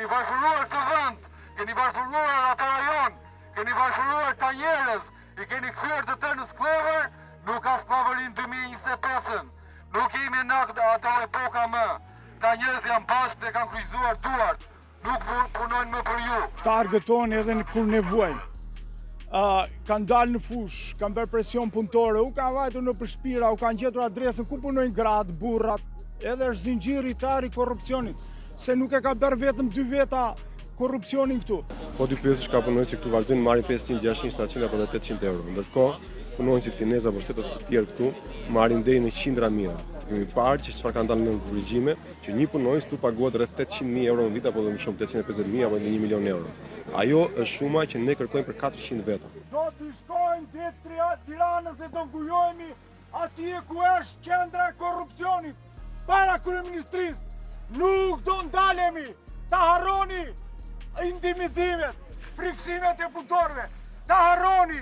keni bashkëruar këtë vend, keni bashkëruar atë rajon, keni bashkëruar këta njerëz, i keni kthyer të tërë në sklavër, nuk ka sklavërin 2025-ën. Nuk jemi në ato epoka më. Këta njerëz janë bashkë dhe kanë kryqëzuar duart. Nuk punojnë më për ju. Ta argëtojnë edhe kur nevojnë. Kanë dalë në fush, kanë bërë presion punëtore, u kanë vajtur në përshpira, u kanë gjetur adresën ku punojnë gratë, burrat, edhe është zinxhiri i tarë i korrupsionit, se nuk e ka bërë vetëm 2 veta korrupsionin këtu. Po dy pyetësh ka punonjës që këtu vazhdojnë marrin 500, 600, 700 apo 800 euro. Ndërkohë, punonjësit kineza apo shtetas të tjerë këtu marrin deri në qindra mijë. Kemi parë që çfarë kanë dalë në korrigjime, që një punonjës tu paguhet rreth 800.000 euro në vit apo më shumë 850.000 apo 1 milion euro. Ajo është shuma që ne kërkojmë për 400 veta. Do të shkojmë ditë Tiranës dhe do ngujohemi atje ku është qendra e korrupsionit, para kryeministrisë. Nuk do ndalemi, ta harroni intimidimet, friksimet e punëtorëve, ta harroni.